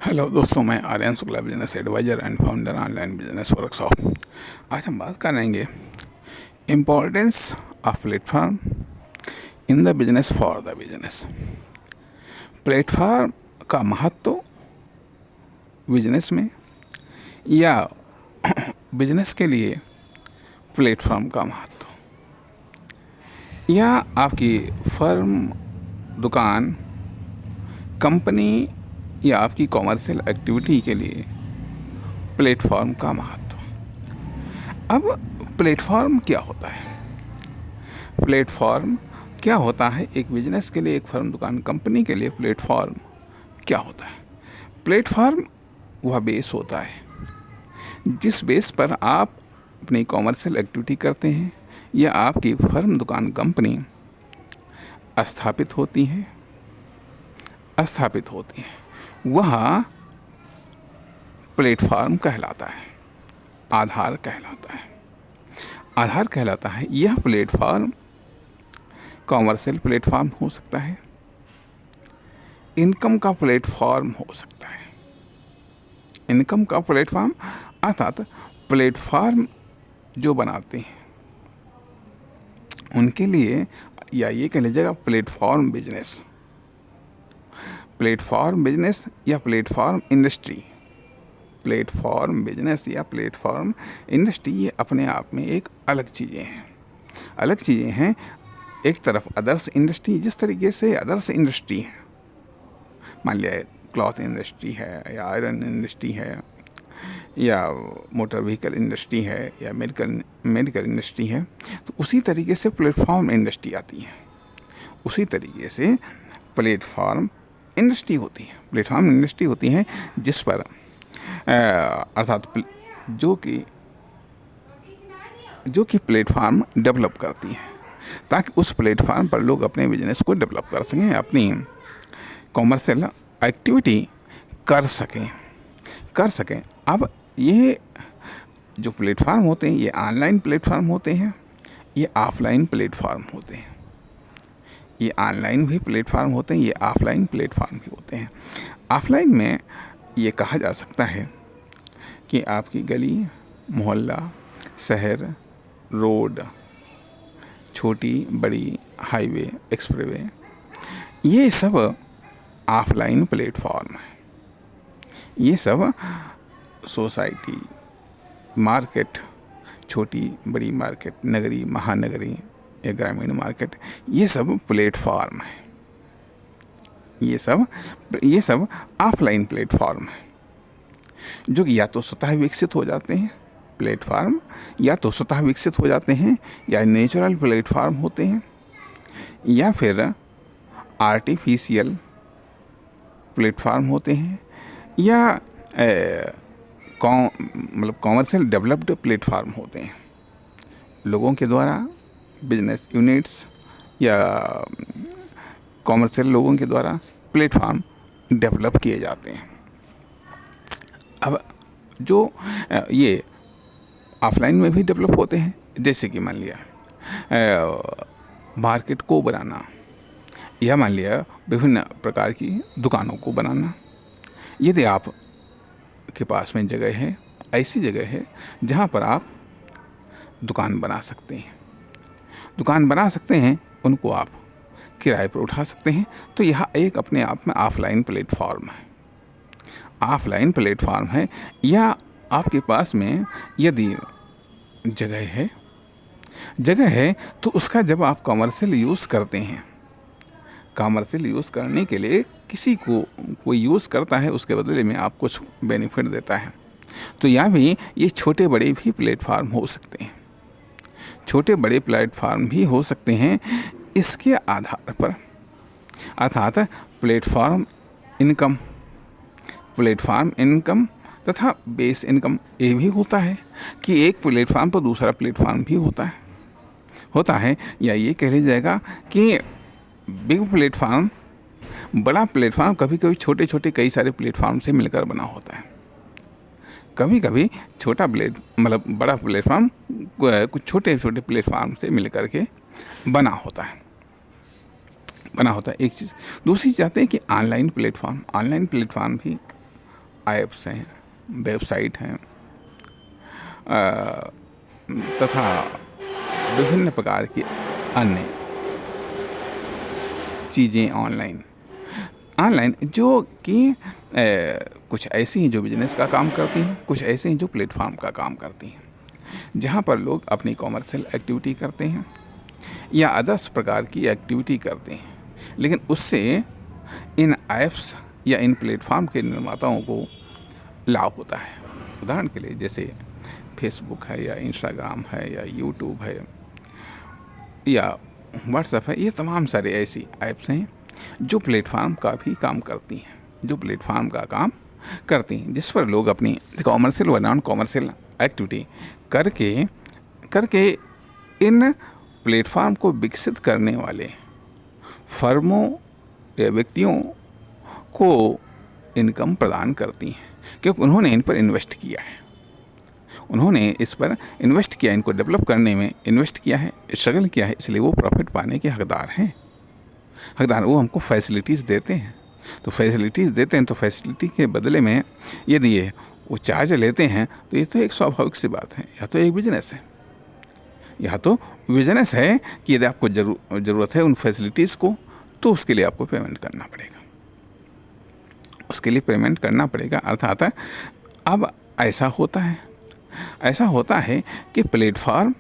Hello दोस्तों, मैं Aryan Shukla, business advisor and founder online business workshop. आज हम बात करेंगे importance of platform in the business for the business. Platform का महत्व बिजनेस में या बिजनेस के लिए प्लेटफॉर्म का महत्व, या आपकी फर्म, दुकान, कंपनी या आपकी कॉमर्शियल एक्टिविटी के लिए प्लेटफॉर्म का महत्व। अब प्लेटफॉर्म क्या होता है? प्लेटफॉर्म क्या होता है एक बिजनेस के लिए, एक फर्म, दुकान, कंपनी के लिए प्लेटफॉर्म क्या होता है? प्लेटफॉर्म वह बेस होता है जिस बेस पर आप अपनी कॉमर्शियल एक्टिविटी करते हैं या आपकी फर्म, दुकान, कंपनी स्थापित होती है, वह प्लेटफॉर्म कहलाता है, आधार कहलाता है। यह प्लेटफॉर्म कॉमर्शियल प्लेटफॉर्म हो सकता है, इनकम का प्लेटफॉर्म हो सकता है। इनकम का प्लेटफॉर्म अर्थात प्लेटफॉर्म जो बनाते हैं उनके लिए, या ये कह लीजिएगा प्लेटफॉर्म बिजनेस या प्लेटफॉर्म इंडस्ट्री। प्लेटफॉर्म बिजनेस या प्लेटफॉर्म इंडस्ट्री ये अपने आप में एक अलग चीज़ें हैं। एक तरफ अदर्स इंडस्ट्री, जिस तरीके से अदर्स इंडस्ट्री है, मान लिया क्लॉथ इंडस्ट्री है या आयरन इंडस्ट्री है या मोटर व्हीकल इंडस्ट्री है या मेडिकल इंडस्ट्री है, तो उसी तरीके से प्लेटफॉर्म इंडस्ट्री आती है। उसी तरीके से प्लेटफॉर्म इंडस्ट्री होती है जिस पर अर्थात जो कि प्लेटफॉर्म डेवलप करती है, ताकि उस प्लेटफॉर्म पर लोग अपने बिजनेस को डेवलप कर सकें, अपनी कॉमर्शियल एक्टिविटी कर सकें। अब ये जो प्लेटफॉर्म होते हैं, ये ऑनलाइन प्लेटफॉर्म होते हैं, ये ऑफलाइन प्लेटफॉर्म होते हैं। ये ऑनलाइन भी प्लेटफॉर्म होते हैं, ये ऑफलाइन प्लेटफॉर्म भी होते हैं। ऑफलाइन में ये कहा जा सकता है कि आपकी गली, मोहल्ला, शहर, रोड, छोटी बड़ी हाईवे, एक्सप्रेसवे, ये सब ऑफलाइन प्लेटफॉर्म है। ये सब सोसाइटी, मार्केट, छोटी बड़ी मार्केट, नगरी, महानगरी या ग्रामीण मार्केट, ये सब प्लेटफॉर्म है। ये सब ऑफलाइन प्लेटफॉर्म है, जो कि या तो स्वतः विकसित हो जाते हैं प्लेटफॉर्म, या नेचुरल प्लेटफॉर्म होते हैं, या फिर आर्टिफिशियल प्लेटफॉर्म होते हैं, या कॉमर्शियल डेवलप्ड प्लेटफॉर्म होते हैं। लोगों के द्वारा, बिजनेस यूनिट्स या कॉमर्शियल लोगों के द्वारा प्लेटफॉर्म डेवलप किए जाते हैं। अब जो ये ऑफलाइन में भी डेवलप होते हैं, जैसे कि मान लिया मार्केट को बनाना, या मान लिया विभिन्न प्रकार की दुकानों को बनाना। यदि आप के पास में जगह है, ऐसी जगह है जहाँ पर आप दुकान बना सकते हैं, उनको आप किराए पर उठा सकते हैं, तो यह एक अपने आप में ऑफलाइन प्लेटफॉर्म है। या आपके पास में यदि जगह है तो उसका जब आप कॉमर्शियल यूज़ करते हैं, कॉमर्शियल यूज़ करने के लिए किसी को कोई यूज़ करता है, उसके बदले में आप कुछ बेनिफिट देता है, तो यहाँ भी ये छोटे बड़े भी प्लेटफॉर्म हो सकते हैं। इसके आधार पर अर्थात प्लेटफॉर्म इनकम तथा बेस इनकम ये भी होता है कि एक प्लेटफॉर्म पर दूसरा प्लेटफॉर्म भी होता है। या ये कह लीजिएगा कि बिग प्लेटफॉर्म, बड़ा प्लेटफॉर्म कभी कभी छोटे कई सारे प्लेटफॉर्म से मिलकर बना होता है। कभी कभी बड़ा प्लेटफॉर्म कुछ छोटे प्लेटफॉर्म से मिलकर के बना होता है। एक चीज़। दूसरी चाहते हैं कि ऑनलाइन प्लेटफॉर्म भी ऐप्स हैं, वेबसाइट हैं तथा विभिन्न प्रकार की अन्य चीज़ें ऑनलाइन जो कि कुछ ऐसी हैं जो बिजनेस का काम करती हैं, कुछ ऐसे हैं जो प्लेटफॉर्म का काम करती हैं, जहाँ पर लोग अपनी कॉमर्शियल एक्टिविटी करते हैं या अदर्स प्रकार की एक्टिविटी करते हैं, लेकिन उससे इन ऐप्स या इन प्लेटफॉर्म के निर्माताओं को लाभ होता है। उदाहरण के लिए जैसे फेसबुक है या इंस्टाग्राम है या यूट्यूब है या व्हाट्सएप है, ये तमाम सारे ऐसी ऐप्स हैं जो प्लेटफार्म का भी काम करती हैं, जिस पर लोग अपनी कॉमर्शियल व नॉन कॉमर्शियल एक्टिविटी करके इन प्लेटफार्म को विकसित करने वाले फर्मों या व्यक्तियों को इनकम प्रदान करती हैं, क्योंकि उन्होंने इन पर इन्वेस्ट किया है, इनको डेवलप करने में इन्वेस्ट किया है, स्ट्रगल किया है, इसलिए वो प्रॉफिट पाने के हकदार हैं। वो हमको फैसिलिटीज़ देते हैं, तो फैसिलिटी के बदले में यदि ये वो चार्ज लेते हैं तो ये तो एक स्वाभाविक सी बात है, या तो एक बिजनेस है कि यदि आपको ज़रूरत है उन फैसिलिटीज़ को, तो उसके लिए आपको पेमेंट करना पड़ेगा। अर्थात अब ऐसा होता है कि प्लेटफार्म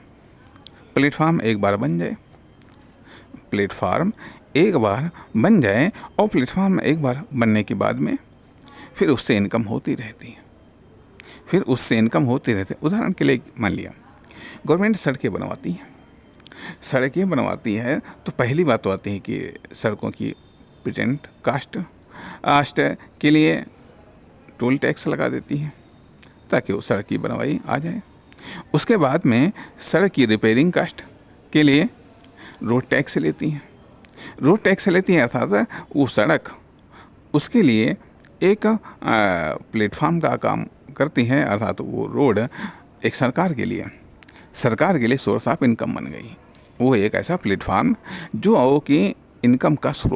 एक बार बन जाए, और प्लेटफार्म एक बार बनने के बाद में फिर उससे इनकम होती रहती है। उदाहरण के लिए मान लिया गवर्नमेंट सड़कें बनवाती है, तो पहली बात तो आती है कि सड़कों की प्रेजेंट कास्ट के लिए टोल टैक्स लगा देती है ताकि वो सड़क की बनवाई आ जाए। उसके बाद में सड़क की रिपेयरिंग कास्ट के लिए रोड टैक्स लेती हैं, अर्थात वो सड़क उसके लिए एक प्लेटफार्म का काम करती है, अर्थात वो रोड एक सरकार के लिए सोर्स ऑफ इनकम बन गई। वो एक ऐसा प्लेटफार्म जो कि इनकम का स्रोत